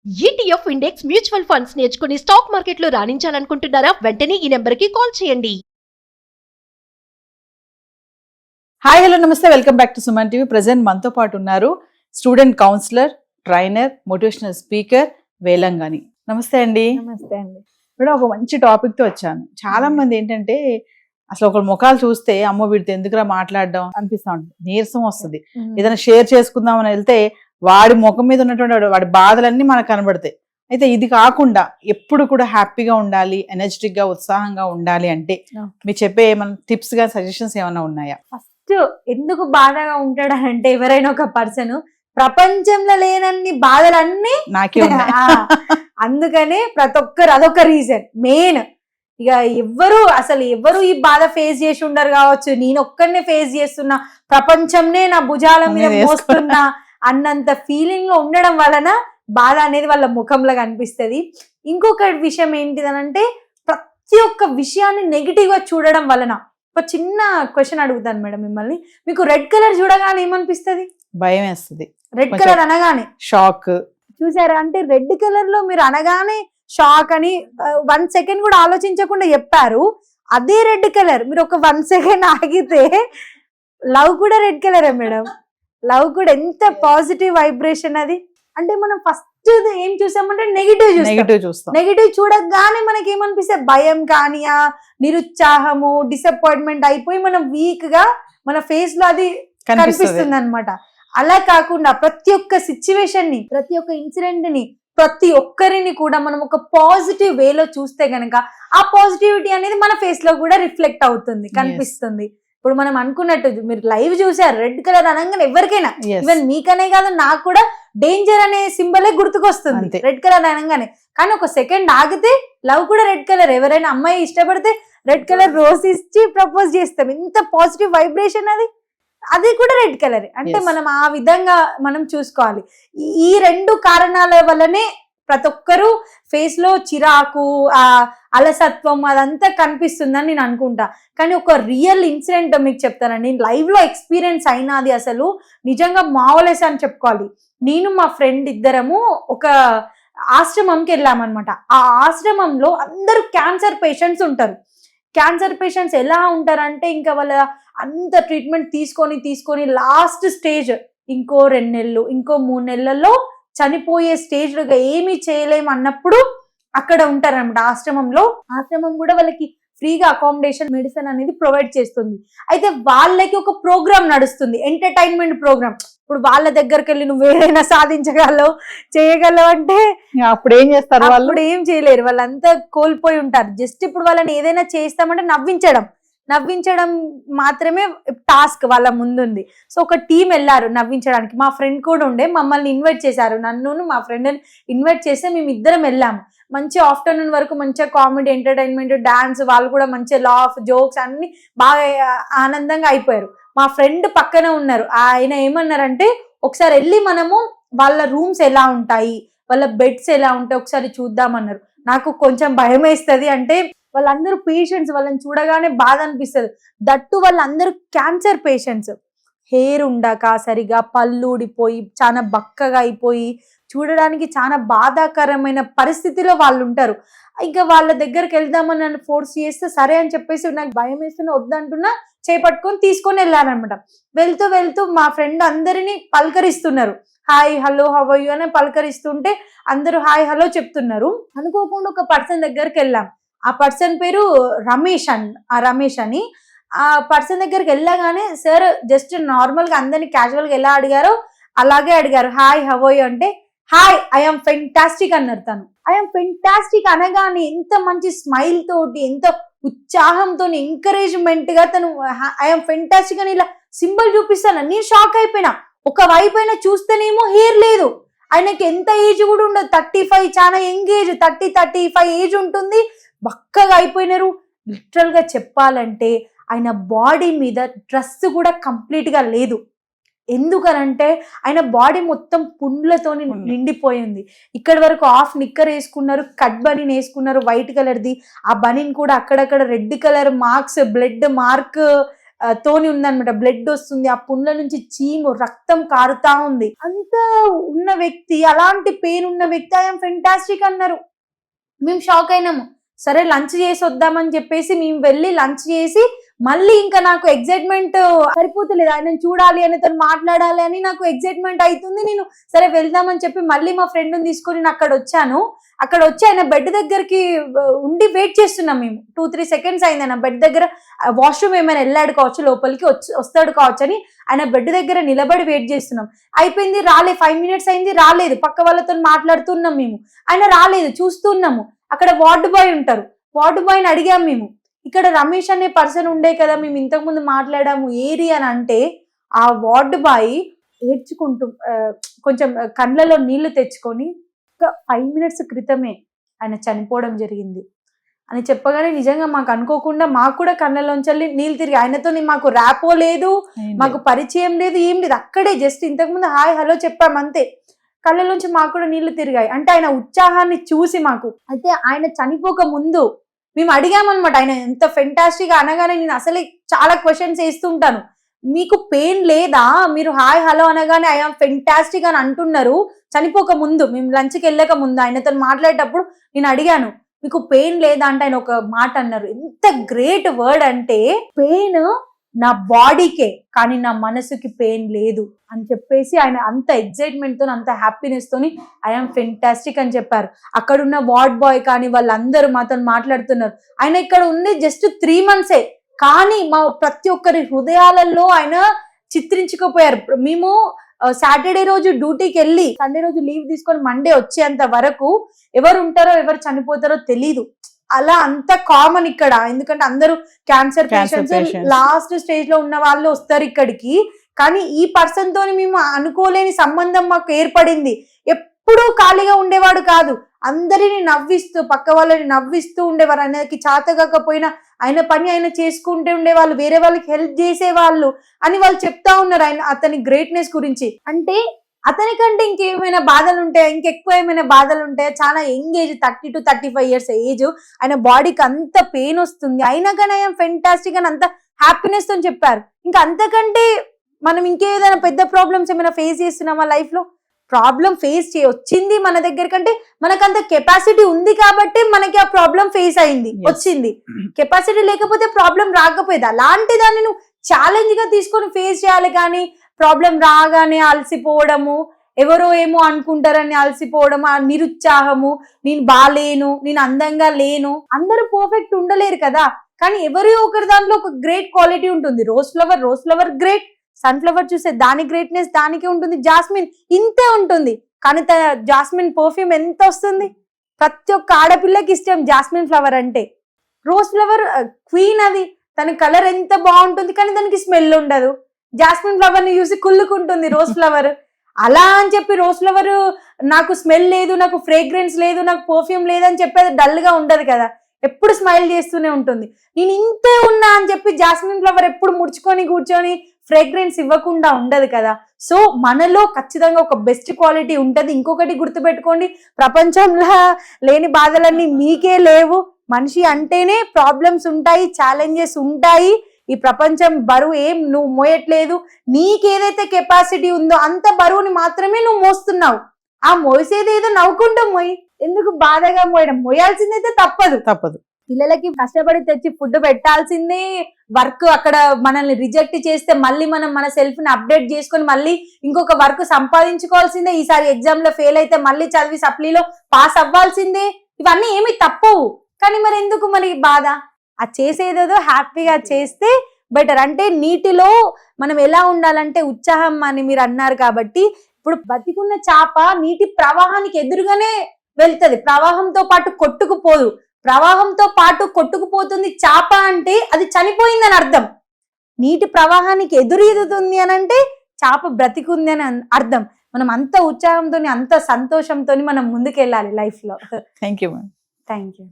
ETF index mutual funds నేర్చుకుని stock మార్కెట్లో రాణించాలనుకుంటున్నారా? వెంటనే ఈ నెంబర్కి కాల్ చేయండి. హాయ్ హలో నమస్తే, welcome back to Suman TV. Present మనతో పాటు ఉన్నారు student counsellor, trainer, motivational speaker Velangani. నమస్తే అండి. నమస్తే అండి. ఇప్పుడు ఒక మంచి టాపిక్ తో వచ్చాను. చాలా మంది ఏంటంటే అసలు ఒక ముఖాలు చూస్తే అమ్మో వీడితో ఎందుకురా మాట్లాడడం అనిపిస్తా ఉంటుంది, నీరసం వస్తుంది. ఏదైనా షేర్ చేసుకుందామని వెళ్తే వాడి ముఖం మీద ఉన్నటువంటి వాడి బాధలన్నీ మనకు కనబడతాయి. అయితే ఇది కాకుండా ఎప్పుడు కూడా హ్యాపీగా ఉండాలి, ఎనర్జెటిక్ గా, ఉత్సాహంగా ఉండాలి అంటే మీరు చెప్పే ఏమైనా టిప్స్ గా సజెషన్స్ ఏమైనా ఉన్నాయా? ఫస్ట్ ఎందుకు బాధగా ఉంటాడు అంటే, ఎవరైనా ఒక పర్సన్ ప్రపంచంలో లేనన్ని బాధలన్నీ నాకే ఉన్నాయి. అందుకనే ప్రతి ఒక్కరు అదొక రీజన్ మెయిన్. ఇక ఎవరు ఈ బాధ ఫేస్ చేసి ఉండరు కావచ్చు, నేను ఒక్కరినే ఫేస్ చేస్తున్నా, ప్రపంచంనే నా భుజాల మీద మోస్తున్నా అన్నంత ఫీలింగ్ లో ఉండడం వలన బాధ అనేది వాళ్ళ ముఖంలో కనిపిస్తుంది. ఇంకొక విషయం ఏంటిదనంటే, ప్రతి ఒక్క విషయాన్ని నెగిటివ్ గా చూడడం వలన. ఒక చిన్న క్వశ్చన్ అడుగుతాను మేడం మిమ్మల్ని, మీకు రెడ్ కలర్ చూడగానే ఏమనిపిస్తుంది? భయం వేస్తుంది. రెడ్ కలర్ అనగానే షాక్. చూసారా? అంటే రెడ్ కలర్ లో మీరు అనగానే షాక్ అని 1 సెకండ్ కూడా ఆలోచించకుండా చెప్పారు. అదే రెడ్ కలర్ మీరు ఒక 1 సెకండ్ ఆగితే లవ్ కూడా రెడ్ కలరే మేడం. లవ్ కూడా ఎంత పాజిటివ్ వైబ్రేషన్ అది. అంటే మనం ఫస్ట్ ఏం చూసామంటే నెగిటివ్ చూస్తాం. నెగిటివ్ చూడగానే మనకి ఏమనిపిస్తే భయం కానీ, ఆ నిరుత్సాహము, డిసప్పాయింట్మెంట్ అయిపోయి మనం వీక్ గా మన ఫేస్ లో అది కనిపిస్తుంది అనమాట. అలా కాకుండా ప్రతి ఒక్క సిచ్యువేషన్ ని, ప్రతి ఒక్క ఇన్సిడెంట్ ని, ప్రతి ఒక్కరిని కూడా మనం ఒక పాజిటివ్ వేలో చూస్తే గనక ఆ పాజిటివిటీ అనేది మన ఫేస్ లో కూడా రిఫ్లెక్ట్ అవుతుంది, కనిపిస్తుంది. ఇప్పుడు మనం అనుకున్నట్టు మీరు లైవ్ చూసారు, రెడ్ కలర్ అనగానే ఎవరికైనా, ఈవెన్ మీకనే కాదు నాకు కూడా డేంజర్ అనే సింబలే గుర్తుకొస్తుంది రెడ్ కలర్ అనగానే. కానీ ఒక సెకండ్ ఆగితే లవ్ కూడా రెడ్ కలర్. ఎవరైనా అమ్మాయి ఇష్టపడితే రెడ్ కలర్ రోజ్ ఇచ్చి ప్రపోజ్ చేస్తాం. ఎంత పాజిటివ్ వైబ్రేషన్ అది కూడా రెడ్ కలర్. అంటే మనం ఆ విధంగా మనం చూసుకోవాలి. ఈ 2 కారణాల వల్లనే ప్రతి ఒక్కరు ఫేస్ లో చిరాకు, ఆ అలసత్వం అదంతా కనిపిస్తుందని నేను అనుకుంటా. కానీ ఒక రియల్ ఇన్సిడెంట్ మీకు చెప్తానండి, లైవ్ లో ఎక్స్పీరియన్స్ అయినది. అసలు నిజంగా మావలెస్ అని చెప్పుకోవాలి. నేను మా ఫ్రెండ్ ఇద్దరము ఒక ఆశ్రమంకి వెళ్ళామన్నమాట. ఆ ఆశ్రమంలో అందరూ క్యాన్సర్ పేషెంట్స్ ఉంటారు. క్యాన్సర్ పేషెంట్స్ ఎలా ఉంటారంటే, ఇంకా వాళ్ళ అంత ట్రీట్మెంట్ తీసుకొని లాస్ట్ స్టేజ్ ఇంకో 2 నెలలు, ఇంకో 3 నెలల్లో చనిపోయే స్టేజ్ ఏమీ చేయలేము అన్నప్పుడు అక్కడ ఉంటారన్నమాట ఆశ్రమంలో. ఆశ్రమం కూడా వాళ్ళకి ఫ్రీగా అకామిడేషన్, మెడిసిన్ అనేది ప్రొవైడ్ చేస్తుంది. అయితే వాళ్ళకి ఒక ప్రోగ్రామ్ నడుస్తుంది, ఎంటర్టైన్మెంట్ ప్రోగ్రామ్. ఇప్పుడు వాళ్ళ దగ్గరికి వెళ్ళి నువ్వు ఏదైనా సాధించగలవు, చేయగలవు అంటే అప్పుడు ఏం చేస్తారు? వాళ్ళు ఏం చేయలేరు, వాళ్ళంతా కోల్పోయి ఉంటారు. జస్ట్ ఇప్పుడు వాళ్ళని ఏదైనా చేస్తామంటే నవ్వించడం మాత్రమే టాస్క్ వాళ్ళ ముందుంది. సో ఒక టీం వెళ్ళారు నవ్వించడానికి. మా ఫ్రెండ్ కూడా ఉండే, మమ్మల్ని ఇన్వైట్ చేశారు, నన్ను మా ఫ్రెండ్ ఇన్వైట్ చేస్తే మేము ఇద్దరం వెళ్ళాము. మంచి ఆఫ్టర్నూన్ వరకు మంచిగా కామెడీ, ఎంటర్టైన్మెంట్, డాన్స్, వాళ్ళు కూడా మంచిగా లాఫ్, జోక్స్ అన్ని బాగా ఆనందంగా అయిపోయారు. మా ఫ్రెండ్ పక్కన ఉన్నారు, ఆయన ఏమన్నారంటే ఒకసారి వెళ్ళి మనము వాళ్ళ రూమ్స్ ఎలా ఉంటాయి, వాళ్ళ బెడ్స్ ఎలా ఉంటాయి ఒకసారి చూద్దామన్నారు. నాకు కొంచెం భయం వేస్తుంది. అంటే వాళ్ళందరూ పేషెంట్స్, వాళ్ళని చూడగానే బాధ అనిపిస్తుంది. దట్టు వాళ్ళందరూ క్యాన్సర్ పేషెంట్స్. హెయిర్ ఉండక సరిగా పళ్ళు ఊడిపోయి చాలా బక్కగా అయిపోయి చూడడానికి చాలా బాధాకరమైన పరిస్థితిలో వాళ్ళు ఉంటారు. ఇంకా వాళ్ళ దగ్గరికి వెళ్దామని నన్ను ఫోర్స్ చేస్తే సరే అని చెప్పేసి నాకు భయం వేస్తున్నా, వద్దంటున్నా, చేపట్టుకొని తీసుకొని వెళ్ళానమాట. వెళ్తూ మా ఫ్రెండ్ అందరినీ పలకరిస్తున్నారు, hi hello how are you అని పలకరిస్తుంటే అందరూ హాయ్ హలో చెప్తున్నారు. అనుకోకుండా ఒక పర్సన్ దగ్గరికి వెళ్ళాం. ఆ పర్సన్ పేరు రమేష్ అని. ఆ పర్సన్ దగ్గరికి వెళ్ళగానే సార్ జస్ట్ నార్మల్ గా అందరినీ క్యాజువల్ గా ఎలా అడిగారో అలాగే అడిగారు, హాయ్ హౌ ఆర్ యు అంటే హాయ్ ఐఎమ్ ఫెంటాస్టిక్ అన్నారు. తను ఐఎమ్ ఫెంటాస్టిక్ అనగానే ఎంత మంచి స్మైల్ తోటి, ఎంత ఉత్సాహంతో, ఎంకరేజ్మెంట్ గా తను ఐఎమ్ ఫెంటాస్టిక్ అని ఇలా సింబల్ చూపిస్తాను. నేను షాక్ అయిపోయినా. ఒక వైపు అయినా చూస్తేనేమో హెయిర్ లేదు, ఆయనకి ఎంత ఏజ్ కూడా ఉండదు, 35, చాలా యంగ్ ఏజ్, 30-35 ఏజ్ ఉంటుంది, బక్కగా అయిపోయినారు. లిటరల్ గా చెప్పాలంటే ఆయన బాడీ మీద డ్రెస్ కూడా కంప్లీట్ గా లేదు. ఎందుకనంటే ఆయన బాడీ మొత్తం పుండ్లతో నిండిపోయింది. ఇక్కడి వరకు హాఫ్ నిక్కర్ వేసుకున్నారు, కట్ బనీన్ వేసుకున్నారు వైట్ కలర్ది. ఆ బనీన్ కూడా అక్కడక్కడ red colour marks, blood mark తోని ఉందన్నమాట, బ్లడ్ వస్తుంది, ఆ పుండ్ల నుంచి చీము రక్తం కారుతా ఉంది. అంత ఉన్న వ్యక్తి, అలాంటి పెయిన్ ఉన్న వ్యక్తి ఐఎమ్ ఫెంటాస్టిక్ అన్నారు. మేము షాక్ అయినాము. సరే లంచ్ చేసి వద్దామని చెప్పేసి మేము వెళ్ళి లంచ్ చేసి మళ్ళీ ఇంకా నాకు ఎగ్జైట్మెంట్ సరిపోతలేదు, ఆయన చూడాలి ఆయనతో మాట్లాడాలి అని నాకు ఎగ్జైట్మెంట్ అవుతుంది. నేను సరే వెళ్దామని చెప్పి మళ్ళీ మా ఫ్రెండ్ని తీసుకొని నేను అక్కడ వచ్చాను. అక్కడ వచ్చి ఆయన బెడ్ దగ్గరికి ఉండి వెయిట్ చేస్తున్నాం మేము. 2-3 seconds అయింది. ఆయన బెడ్ దగ్గర వాష్రూమ్ ఏమైనా వెళ్ళాడు కావచ్చు, లోపలికి వస్తాడు కావచ్చు అని ఆయన బెడ్ దగ్గర నిలబడి వెయిట్ చేస్తున్నాం. అయిపోయింది, రాలేదు. 5 minutes అయింది, రాలేదు. పక్క వాళ్ళతో మాట్లాడుతున్నాం మేము, ఆయన రాలేదు. చూస్తున్నాము. అక్కడ వార్డ్ బాయ్ ఉంటారు, వార్డ్ బాయ్ని అడిగాం మేము, ఇక్కడ రమేష్ అనే పర్సన్ ఉండే కదా, మేము ఇంతకు ముందు మాట్లాడాము ఏరి అని అంటే, ఆ వార్డ్ బాయ్ ఏడ్చుకుంటూ కొంచెం కళ్ళలో నీళ్లు తెచ్చుకొని 5 minutes క్రితమే ఆయన చనిపోవడం జరిగింది అని చెప్పగానే నిజంగా మాకు అనుకోకుండా మాకు కూడా కళ్ళలోంచి నీళ్ళు తిరిగి, ఆయనతో మాకు ర్యాపో లేదు, మాకు పరిచయం లేదు, ఏం లేదు. అక్కడే జస్ట్ ఇంతకుముందు హాయ్ హలో చెప్పాం అంతే. కళ్ళలోంచి మాకు కూడా నీళ్లు తిరిగాయి. అంటే ఆయన ఉత్సాహాన్ని చూసి మాకు. అయితే ఆయన చనిపోక ముందు మేము అడిగామన్నమాట, ఆయన ఎంత ఫెంటాస్టిక్ అనగానే నేను అసలే చాలా క్వశ్చన్స్ వేస్తుంటాను, మీకు పెయిన్ లేదా, మీరు హాయ్ హలో అనగానే ఐఎమ్ ఫెంటాస్టిక్ అని అంటున్నారు. చనిపోక ముందు మేము లంచ్కి వెళ్ళక ముందు ఆయనతో మాట్లాడేటప్పుడు నేను అడిగాను, మీకు పెయిన్ లేదా అంటే ఆయన ఒక మాట అన్నారు. ఎంత గ్రేట్ వర్డ్ అంటే, పెయిన్ నా బాడీకే కానీ నా మనసుకి పెయిన్ లేదు అని చెప్పేసి ఆయన అంత ఎగ్జైట్మెంట్ తో, అంత హ్యాపీనెస్ తోని ఐఎమ్ ఫెంటాస్టిక్ అని చెప్పారు. అక్కడ ఉన్న వార్డ్ బాయ్ కానీ వాళ్ళందరూ మాతో మాట్లాడుతున్నారు. ఆయన ఇక్కడ ఉంది జస్ట్ 3 months కానీ మా ప్రతి ఒక్కరి హృదయాలలో ఆయన చిత్రించుకుపోయారు. మేము సాటర్డే రోజు డ్యూటీకి వెళ్ళి సండే రోజు లీవ్ తీసుకొని మండే వచ్చేంత వరకు ఎవరు ఉంటారో ఎవరు చనిపోతారో తెలీదు. అలా అంత కామన్ ఇక్కడ, ఎందుకంటే అందరూ క్యాన్సర్ పేషెంట్స్ లాస్ట్ స్టేజ్ లో ఉన్న వాళ్ళు వస్తారు ఇక్కడికి. కానీ ఈ పర్సన్ తోని మేము అనుకోలేని సంబంధం మాకు ఏర్పడింది. ఎప్పుడూ ఖాళీగా ఉండేవాడు కాదు, అందరిని నవ్విస్తూ పక్క వాళ్ళని నవ్విస్తూ ఉండేవారు. ఆయనకి చేతగాకపోయినా ఆయన పని ఆయన చేసుకుంటూ ఉండేవాళ్ళు, వేరే వాళ్ళకి హెల్ప్ చేసేవాళ్ళు అని వాళ్ళు చెప్తా ఉన్నారు ఆయన అతని గ్రేట్నెస్ గురించి. అంటే అతనికంటే ఇంకేమైనా బాధలు ఉంటాయా, ఇంకెక్కువ ఏమైనా బాధలు ఉంటాయా? చాలా young age, 30 to 35 years age. ఆయన బాడీకి అంత పెయిన్ వస్తుంది, అయినా కానీ ఆయన ఫెంటాస్టిక్ అని అంత హ్యాపీనెస్ తో చెప్పారు. ఇంకా అంతకంటే మనం ఇంకేదైనా పెద్ద ప్రాబ్లమ్స్ ఏమైనా ఫేస్ చేస్తున్నామా లైఫ్ లో? ప్రాబ్లం ఫేస్ వచ్చింది మన దగ్గర కంటే మనకంత కెపాసిటీ ఉంది కాబట్టి మనకి ఆ ప్రాబ్లం ఫేస్ అయింది, వచ్చింది. కెపాసిటీ లేకపోతే ప్రాబ్లం రాకపోయేది. అలాంటి దాన్ని నువ్వు ఛాలెంజ్ గా తీసుకొని ఫేస్ చేయాలి. కానీ ప్రాబ్లం రాగానే అలసిపోవడము, ఎవరో ఏమో అనుకుంటారని అలసిపోవడం, ఆ నిరుత్సాహము, నేను బాలేను, నేను అందంగా లేను. అందరూ పర్ఫెక్ట్ ఉండలేరు కదా, కానీ ఎవరో ఒకరి దాంట్లో ఒక గ్రేట్ క్వాలిటీ ఉంటుంది. రోజ్ ఫ్లవర్ గ్రేట్, సన్ఫ్లవర్ చూసే దాని గ్రేట్నెస్ దానికి ఉంటుంది. జాస్మిన్ ఇంతే ఉంటుంది, కానీ జాస్మిన్ పర్ఫ్యూమ్ ఎంత వస్తుంది, ప్రతి ఒక్క ఆడపిల్లకి ఇష్టం జాస్మిన్ ఫ్లవర్ అంటే. రోజ్ ఫ్లవర్ క్వీన్, అది తన కలర్ ఎంత బాగుంటుంది కానీ దానికి స్మెల్ ఉండదు. జాస్మిన్ ఫ్లవర్ ని చూసి కుళ్ళుకుంటుంది రోజ్ ఫ్లవర్. అలా అని చెప్పి రోజ్ ఫ్లవర్ నాకు స్మెల్ లేదు, నాకు ఫ్రేగ్రెన్స్ లేదు, నాకు పర్ఫ్యూమ్ లేదని చెప్పేది డల్ గా ఉండదు కదా, ఎప్పుడు స్మైల్ చేస్తూనే ఉంటుంది. నేను ఇంతే ఉన్నా అని చెప్పి జాస్మిన్ ఫ్లవర్ ఎప్పుడు ముడుచుకొని కూర్చొని ఫ్రేగ్రెన్స్ ఇవ్వకుండా ఉండదు కదా. సో మనలో ఖచ్చితంగా ఒక బెస్ట్ క్వాలిటీ ఉంటది. ఇంకొకటి గుర్తుపెట్టుకోండి, ప్రపంచంలో లేని బాధలన్నీ మీకే లేవు. మనిషి అంటేనే ప్రాబ్లమ్స్ ఉంటాయి, ఛాలెంజెస్ ఉంటాయి. ఈ ప్రపంచం బరువు ఏం నువ్వు మోయట్లేదు. నీకేదైతే కెపాసిటీ ఉందో అంత బరువుని మాత్రమే నువ్వు మోస్తున్నావు. ఆ మోసేది ఏదో నవ్వుకుంటూ మోయి, ఎందుకు బాధగా మోయడం? మోయాల్సిందైతే తప్పదు. పిల్లలకి కష్టపడి తెచ్చి ఫుడ్ పెట్టాల్సిందే. వర్క్ అక్కడ మనల్ని రిజెక్ట్ చేస్తే మళ్ళీ మనం మన సెల్ఫ్ ని అప్డేట్ చేసుకొని మళ్ళీ ఇంకొక వర్క్ సంపాదించుకోవాల్సిందే. ఈసారి ఎగ్జామ్ లో ఫెయిల్ అయితే మళ్ళీ చదివి సప్లీలో పాస్ అవ్వాల్సిందే. ఇవన్నీ ఏమి తప్పవు, కానీ మరి ఎందుకు మరి బాధ? ఆ చేసేదేదో హ్యాపీగా చేస్తే బెటర్. అంటే నీటిలో మనం ఎలా ఉండాలంటే ఉత్సాహం అని మీరు అన్నారు కాబట్టి, ఇప్పుడు బతికున్న చేప నీటి ప్రవాహానికి ఎదురుగానే వెళ్తది, ప్రవాహంతో పాటు కొట్టుకుపోదు. ప్రవాహంతో పాటు కొట్టుకుపోతుంది చేప అంటే అది చనిపోయిందని అర్థం. నీటి ప్రవాహానికి ఎదురీదుతుంది అని అంటే చేప బ్రతికుంది అని అర్థం. మనం అంత ఉత్సాహంతో, అంత సంతోషంతో మనం ముందుకెళ్ళాలి లైఫ్ లో. Thank you. Thank you.